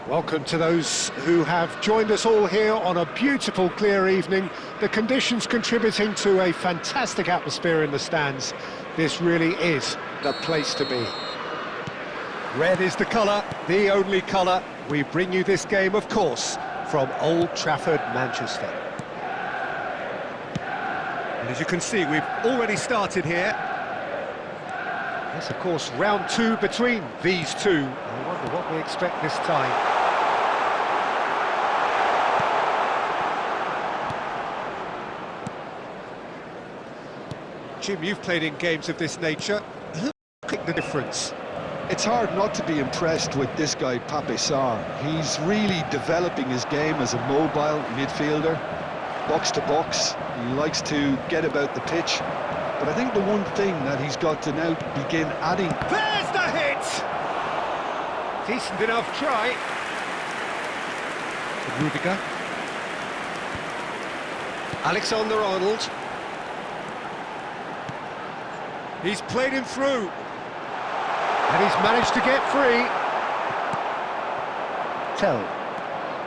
Welcome to those who have joined us all here on a beautiful, clear evening. The conditions contributing to a fantastic atmosphere in the stands. This really is the place to be. Red is the colour, the only colour. We bring you this game, of course, from Old Trafford, Manchester. And as you can see, we've already started here. Yes, of course, round two between these two. I wonder what we expect this time. Jim, you've played in games of this nature. Look at the difference. It's hard not to be impressed with this guy, Pape Sarr. He's really developing his game as a mobile midfielder, box to box. He likes to get about the pitch. But I think the one thing that he's got to now begin adding... There's the hit! Decent enough try. Rudiger. Alexander-Arnold. He's played him through. And he's managed to get free. Tell.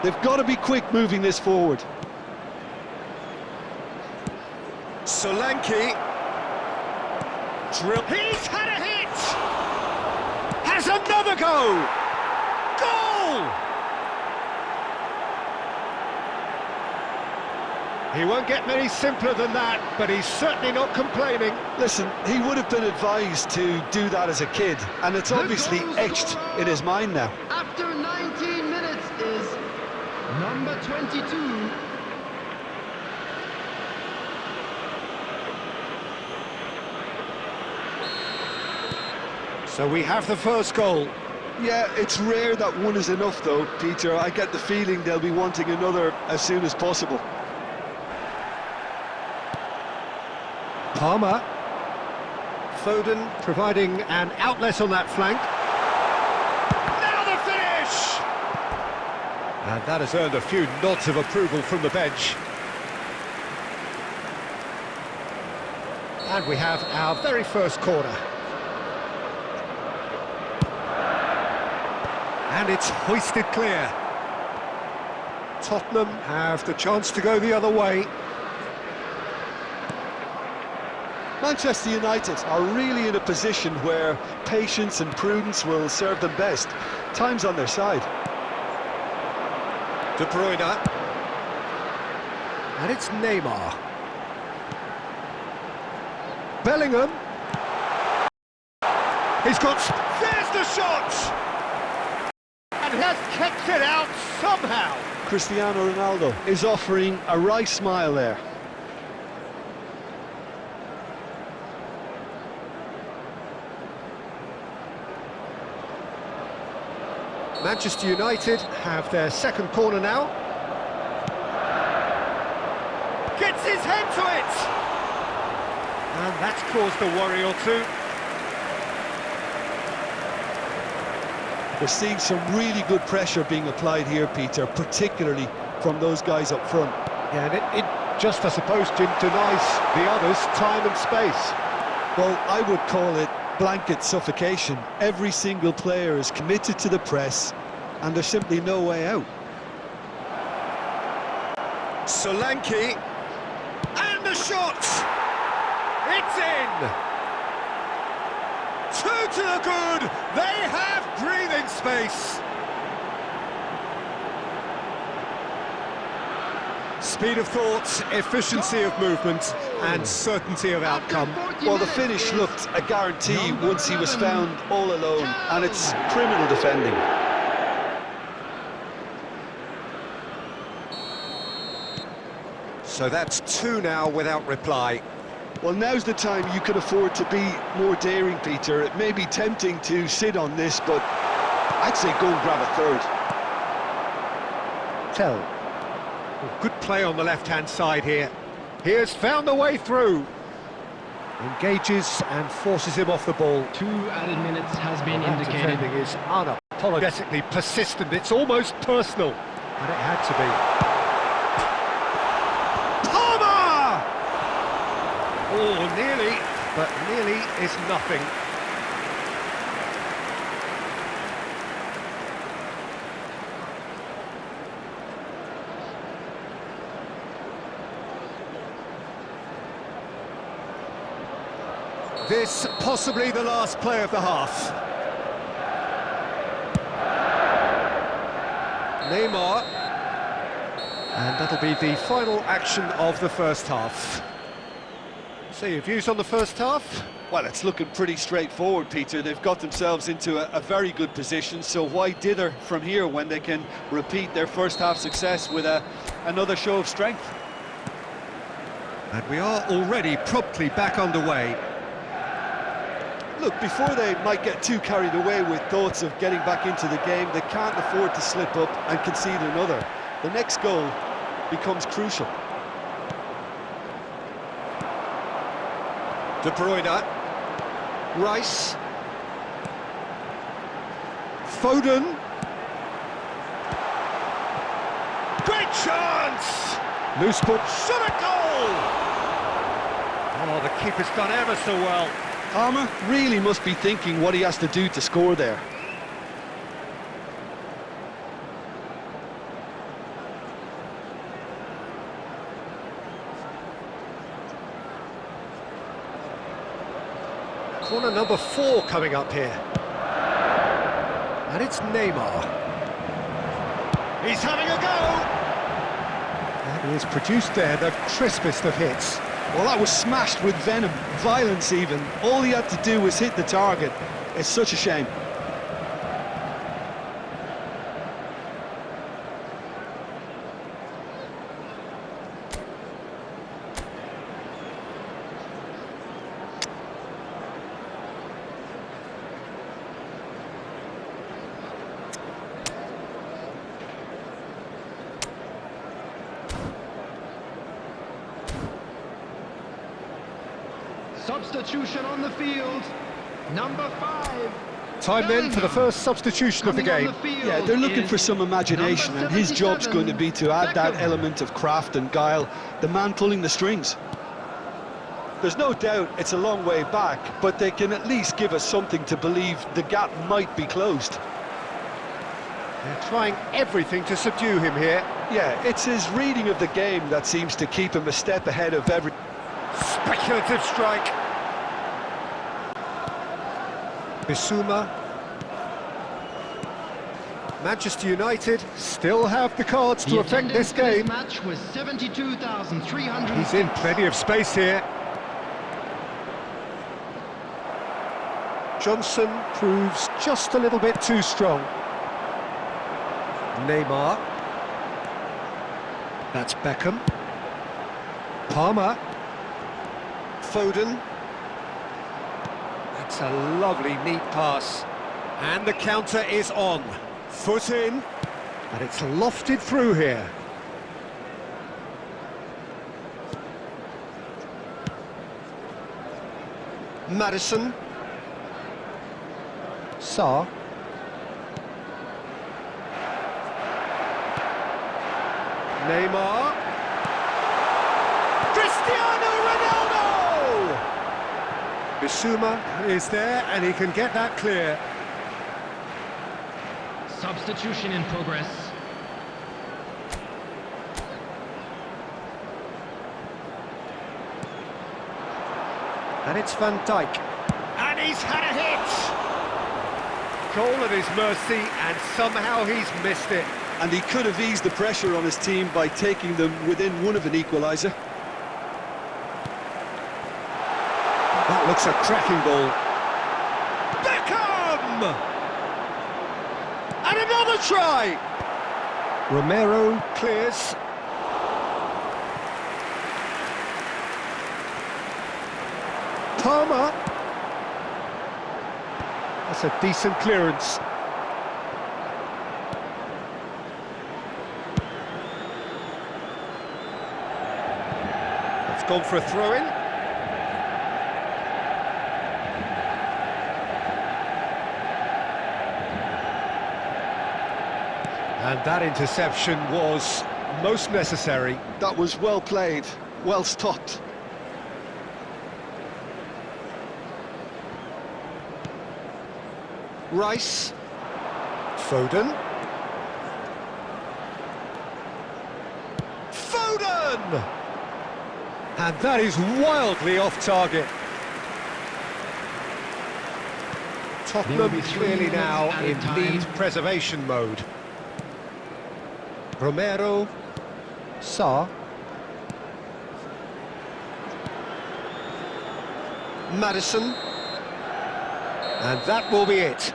They've got to be quick moving this forward. Solanke. Drill. He's had a hit! Has another go! Goal! He won't get many simpler than that, but he's certainly not complaining. Listen, he would have been advised to do that as a kid, and it's obviously etched in his mind now. After 19 minutes is number 22. So we have the first goal. Yeah, it's rare that one is enough though, Peter. I get the feeling they'll be wanting another as soon as possible. Palmer. Foden providing an outlet on that flank. Now the finish! And that has earned a few nods of approval from the bench. And we have our very first corner. And it's hoisted clear. Tottenham have the chance to go the other way. Manchester United are really in a position where patience and prudence will serve them best. Time's on their side. De Bruyne. And it's Neymar. Bellingham. He's got... There's the shot! And has kicked it out somehow. Cristiano Ronaldo is offering a wry smile there. Manchester United have their second corner now. Gets his head to it! And that's caused a worry or two. We're seeing some really good pressure being applied here, Peter, particularly from those guys up front. Yeah, and it just, I suppose, denies the others time and space. Well, I would call it blanket suffocation. Every single player is committed to the press, and there's simply no way out. Solanke, and the shot! It's in! Two to the good! They have breathing space! Speed of thought, efficiency of movement, and certainty of outcome. Well, the finish looked a guarantee once he was found all alone, and it's criminal defending. So that's two now without reply. Well, now's the time you can afford to be more daring, Peter. It may be tempting to sit on this, but I'd say go and grab a third. Tell. Good play on the left-hand side here. He has found the way through. Engages and forces him off the ball. 2 added minutes has been indicated. Defending is unapologetically persistent. It's almost personal. And it had to be. Palmer! Oh, nearly, but nearly is nothing. This possibly the last play of the half. Neymar. And that'll be the final action of the first half. So your views on the first half? Well, it's looking pretty straightforward, Peter. They've got themselves into a very good position, so why dither from here when they can repeat their first half success with another show of strength? And we are already promptly back underway. Look, before they might get too carried away with thoughts of getting back into the game, they can't afford to slip up and concede another. The next goal becomes crucial. De Bruyne. Rice. Foden. Great chance! Loose ball. Shot a goal! Oh, the keeper's done ever so well. Palmer really must be thinking what he has to do to score there. Corner number 4 coming up here. And it's Neymar. He's having a go! And he has produced there the crispest of hits. Well, that was smashed with venom, violence even. All he had to do was hit the target. It's such a shame. Substitution on the field. Number 5. Time then for the first substitution of the game. Yeah, they're looking for some imagination, and his job's going to be to add that element of craft and guile, the man pulling the strings. There's no doubt it's a long way back, but they can at least give us something to believe the gap might be closed. They're trying everything to subdue him here. Yeah, it's his reading of the game that seems to keep him a step ahead of every... Speculative strike. Bissouma. Manchester United still have the cards to affect this game. Match was 72,300. He's in plenty of space here. Johnson proves just a little bit too strong. Neymar. That's Beckham. Palmer. Foden. That's a lovely, neat pass. And the counter is on. Foot in. And it's lofted through here. Maddison. Sarr. Neymar. Cristiano Ronaldo! Bissouma is there, and he can get that clear. Substitution in progress. And it's Van Dijk. And he's had a hit! Goal at his mercy, and somehow he's missed it. And he could have eased the pressure on his team by taking them within one of an equaliser. That looks a cracking ball. Beckham! And another try! Romero clears. Palmer. That's a decent clearance. It's gone for a throw-in. And that interception was most necessary. That was well played, well stopped. Rice. Foden. Foden! And that is wildly off target. Tottenham clearly now in lead preservation mode. Romero, Sarr, Maddison, and that will be it.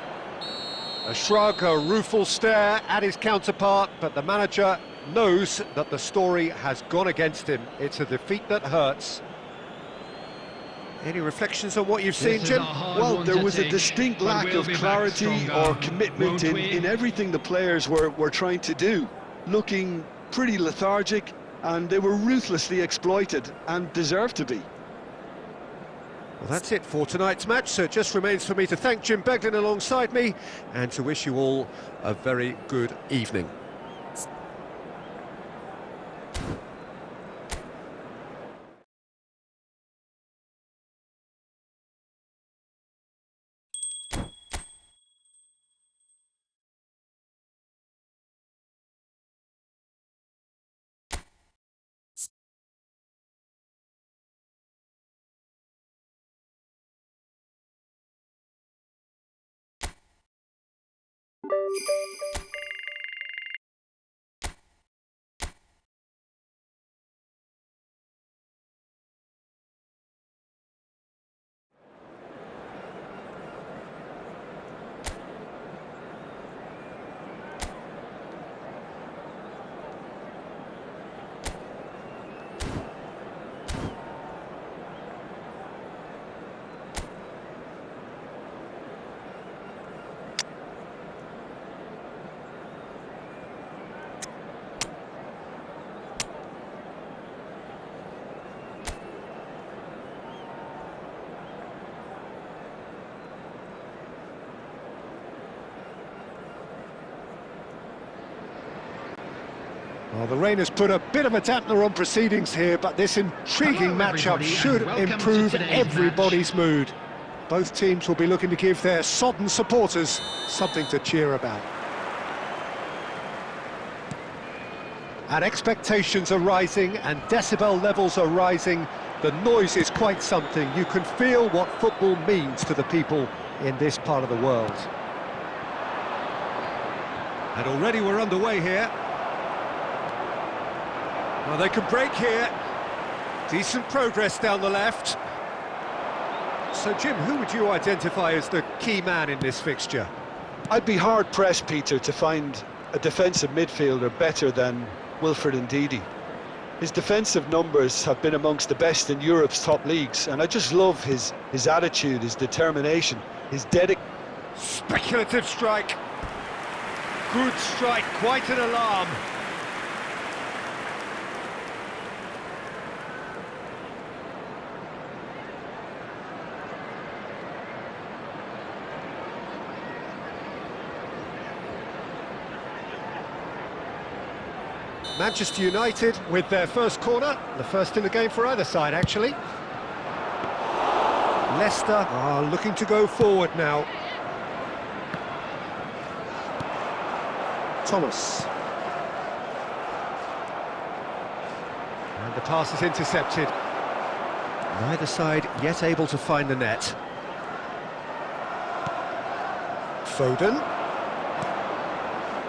A shrug, a rueful stare at his counterpart, but the manager knows that the story has gone against him. It's a defeat that hurts. Any reflections on what you've seen, Jim? Well, there was a distinct lack of clarity or commitment in everything the players were trying to do. Looking pretty lethargic, and they were ruthlessly exploited, and deserved to be. Well, that's it for tonight's match, so it just remains for me to thank Jim Beglin alongside me, and to wish you all a very good evening. Well, the rain has put a bit of a dampener on proceedings here, but this intriguing matchup should improve everybody's mood. Both teams will be looking to give their sodden supporters something to cheer about. And expectations are rising and decibel levels are rising. The noise is quite something. You can feel what football means to the people in this part of the world. And already we're underway here. Well, they can break here. Decent progress down the left. So, Jim, who would you identify as the key man in this fixture? I'd be hard-pressed, Peter, to find a defensive midfielder better than Wilfred Ndidi. His defensive numbers have been amongst the best in Europe's top leagues, and I just love his attitude, his determination, his dedication. Speculative strike. Good strike, quite an alarm. Manchester United with their first corner, the first in the game for either side, actually. Leicester are looking to go forward now. Thomas. And the pass is intercepted. Neither side yet able to find the net. Foden.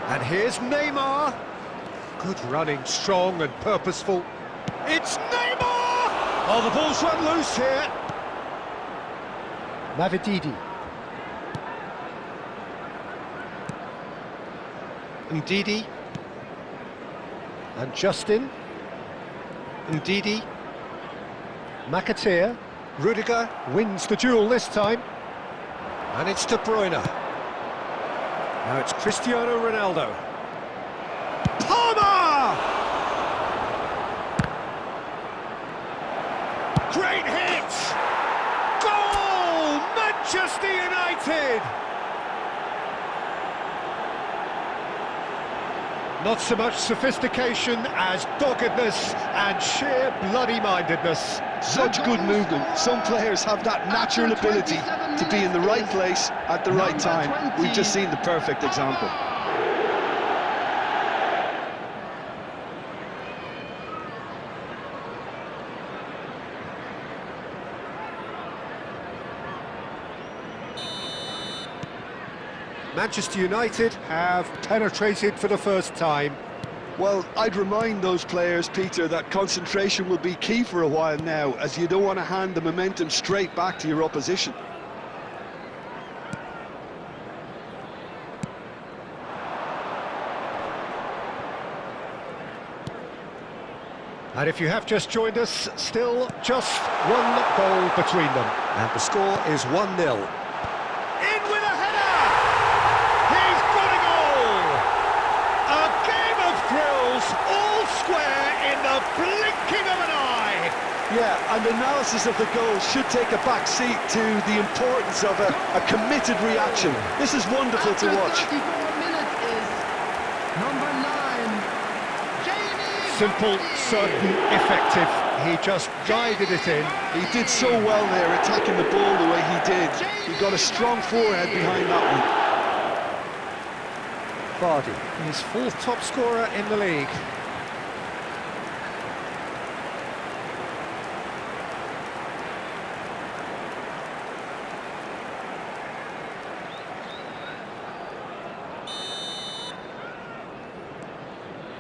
And here's Neymar. Good running, strong and purposeful. It's Neymar! Oh, the ball's run loose here. Mavididi. Ndidi. And Justin. Ndidi. Makateer. Rudiger wins the duel this time. And it's De Bruyne. Now it's Cristiano Ronaldo. Palmer! Great hit! Goal! Manchester United! Not so much sophistication as doggedness and sheer bloody-mindedness. Such good movement. Some players have that natural ability to be in the right place at the right time. We've just seen the perfect example. Manchester United have penetrated for the first time. Well, I'd remind those players, Peter, that concentration will be key for a while now, as you don't want to hand the momentum straight back to your opposition. And if you have just joined us, still just one goal between them. And the score is 1-0. In with a header! He's got a goal! A game of thrills, all square in the blinking of an eye! Yeah, and analysis of the goal should take a back seat to the importance of a committed reaction. This is wonderful to watch. 34 minutes is number 9. Simple, certain, effective. He just guided it in. He did so well there, attacking the ball the way he did. He got a strong forehead behind that one. Vardy, his fourth top scorer in the league.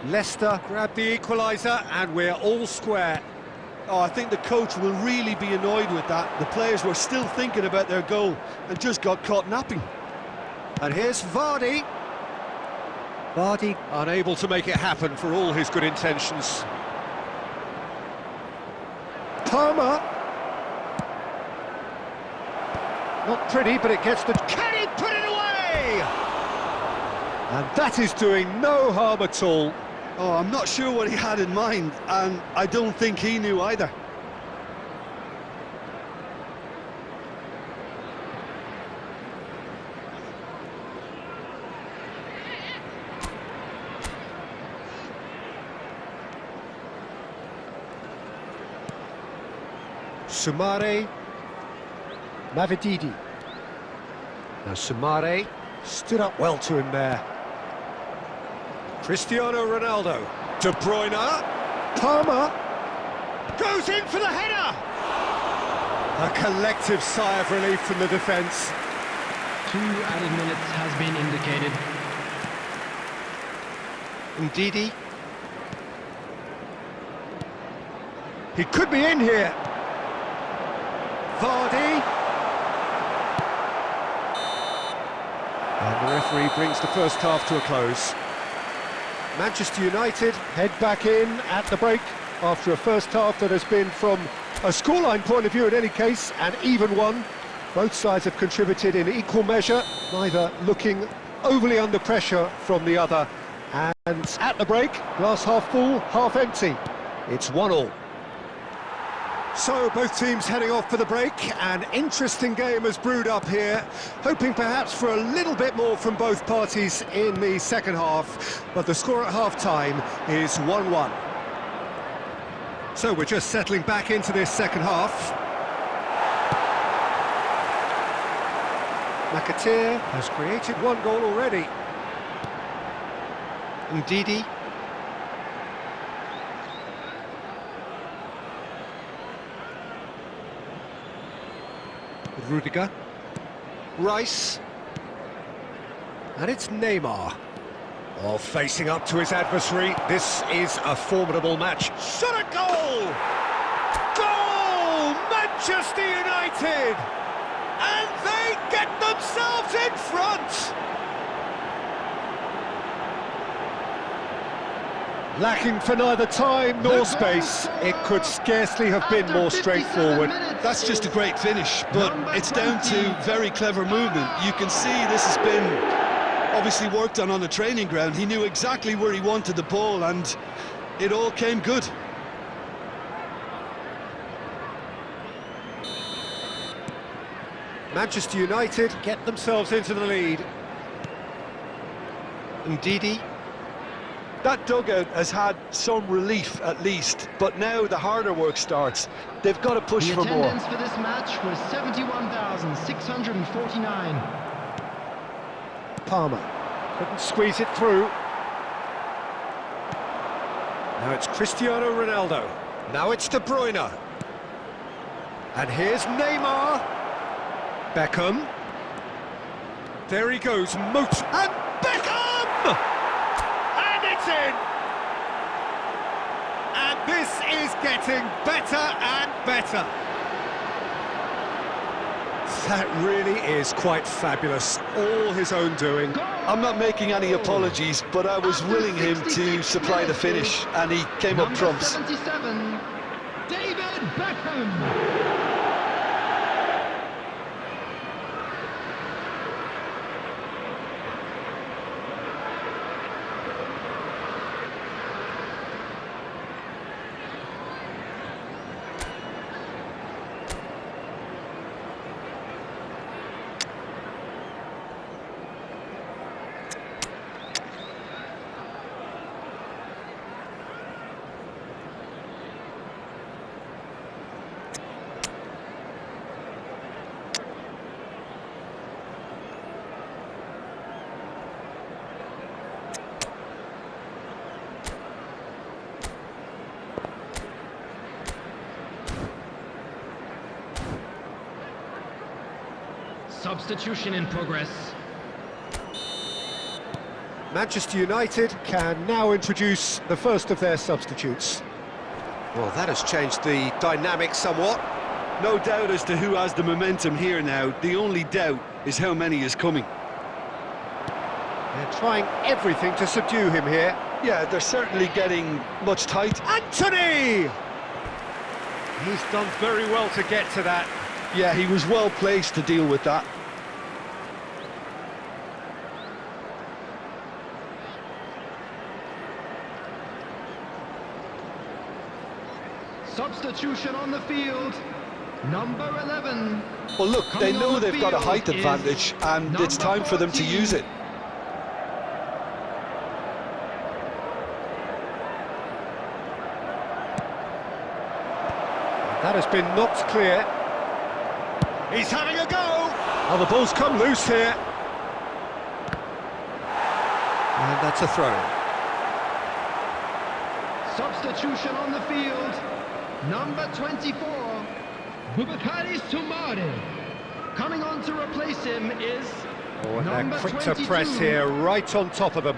Leicester grab the equaliser and we're all square. Oh, I think the coach will really be annoyed with that. The players were still thinking about their goal and just got caught napping. And here's Vardy. Vardy unable to make it happen for all his good intentions. Palmer. Not pretty, but it gets the... Can he put it away? And that is doing no harm at all. Oh, I'm not sure what he had in mind, and I don't think he knew either. Sumare, Mavididi. Now Sumare stood up well to him there. Cristiano Ronaldo, De Bruyne, Palmer, goes in for the header! A collective sigh of relief from the defence. 2 added minutes has been indicated. Ndidi. He could be in here. Vardy. And the referee brings the first half to a close. Manchester United head back in at the break after a first half that has been, from a scoreline point of view in any case, an even one. Both sides have contributed in equal measure, neither looking overly under pressure from the other. And at the break, glass half full, half empty. It's 1-1. So both teams heading off for the break. An interesting game has brewed up here, hoping perhaps for a little bit more from both parties in the second half, but the score at half-time is 1-1. So we're just settling back into this second half. McAteer has created one goal already. Ndidi. Rudiger, Rice, and it's Neymar. Oh, facing up to his adversary, this is a formidable match. Shot a goal! Goal! Manchester United! And they get themselves in front! Lacking for neither time nor space, it could scarcely have been more straightforward. That's just a great finish, but it's down to very clever movement. You can see this has been obviously worked on the training ground. He knew exactly where he wanted the ball, and it all came good. Manchester United get themselves into the lead. Ndidi. That dugout has had some relief at least, but now the harder work starts. They've got to push for more. The attendance for this match was 71,649. Palmer couldn't squeeze it through. Now it's Cristiano Ronaldo. Now it's De Bruyne. And here's Neymar. Beckham. There he goes, and Beckham! And it's in! And this is getting better and better. That really is quite fabulous, all his own doing. I'm not making any apologies, but I was willing him to supply the finish, and he came up trumps. 77, David Beckham. Substitution in progress. Manchester United can now introduce the first of their substitutes. Well, that has changed the dynamic somewhat. No doubt as to who has the momentum here now. The only doubt is how many is coming. They're trying everything to subdue him here. Yeah, they're certainly getting much tight. Anthony! He's done very well to get to that. Yeah, he was well placed to deal with that. Substitution on the field. Number 11. Well, look, they Coming know on the they've got a field height is advantage, and it's number time for them to 14. use it. That has been knocked clear. He's having a go! Oh, the ball's come loose here. And that's a throw. Substitution on the field. Number 24. Bubakari Sumare. Coming on to replace him is Oh, and number they're quick 22. to press here, right on top of them.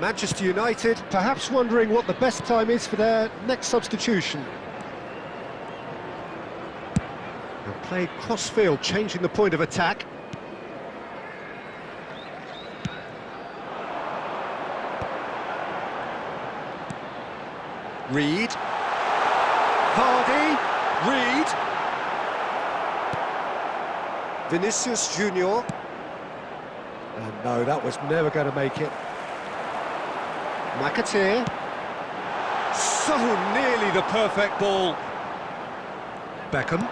Manchester United perhaps wondering what the best time is for their next substitution. And played cross-field, changing the point of attack. Reed. Vardy. Reed. Vinicius Junior. And no, that was never going to make it. McAteer. So nearly the perfect ball. Beckham.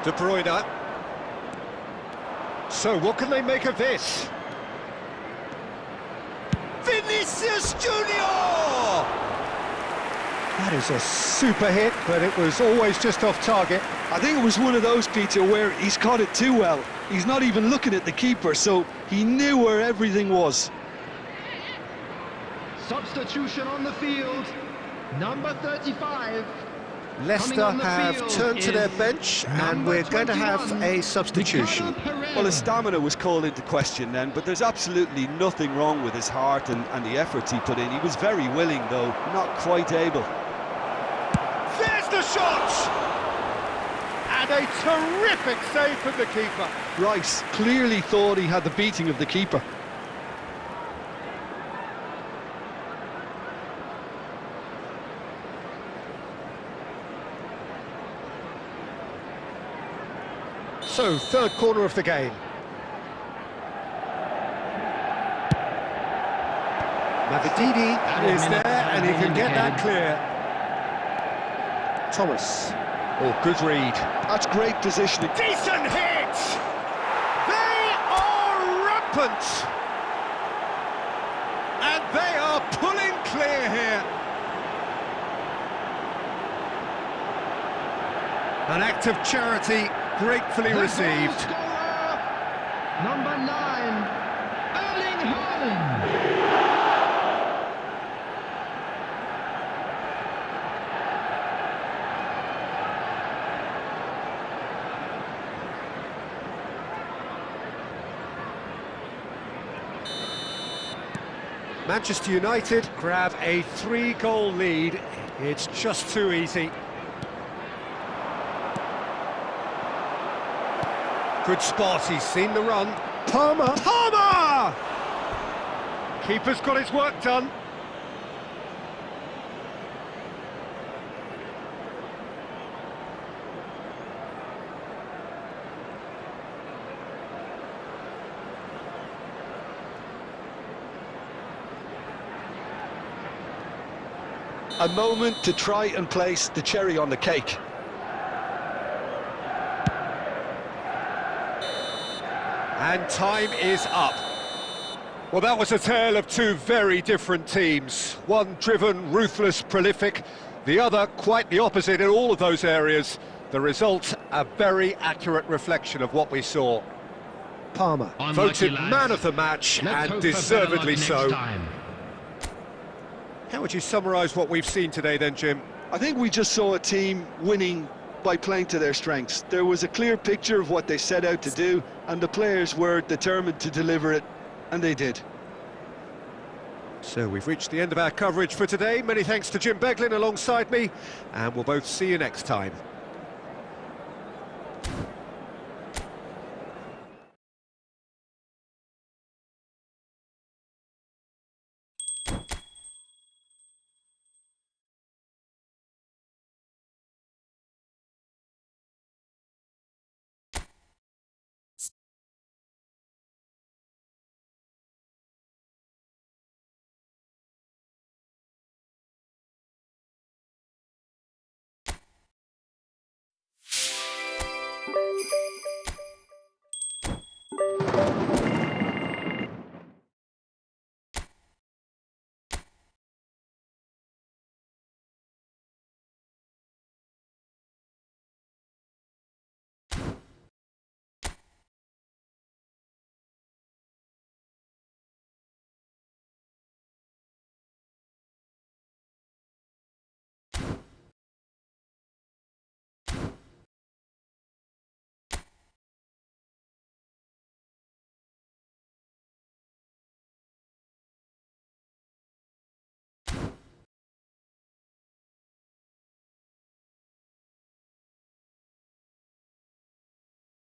De Bruyne. So what can they make of this? Vinicius Junior! That is a super hit, but it was always just off target. I think it was one of those, Peter, where he's caught it too well. He's not even looking at the keeper, so he knew where everything was. Substitution on the field. Number 35. Leicester have turned to their bench, and we're going to have a substitution. Well, his stamina was called into question then, but there's absolutely nothing wrong with his heart and the efforts he put in. He was very willing, though, not quite able. There's the shot! And a terrific save from the keeper. Rice clearly thought he had the beating of the keeper. So, third corner of the game. Mavididi is there, and he can get that clear. Thomas. Oh, good read. That's great positioning. Decent hit! They are rampant! And they are pulling clear here. An act of charity gratefully The received. goal scorer, number 9, Erling Haaland. Manchester United grab a 3-goal lead. It's just too easy. Good spot, he's seen the run. Palmer! Palmer! Keeper's got his work done. A moment to try and place the cherry on the cake. And time is up. Well, that was a tale of two very different teams. One driven, ruthless, prolific. The other quite the opposite in all of those areas. The result, a very accurate reflection of what we saw. Palmer, voted man of the match, and deservedly so. How would you summarise what we've seen today then, Jim? I think we just saw a team winning by playing to their strengths. There was a clear picture of what they set out to do, and the players were determined to deliver it, and they did. So we've reached the end of our coverage for today. Many thanks to Jim Beglin alongside me, and we'll both see you next time.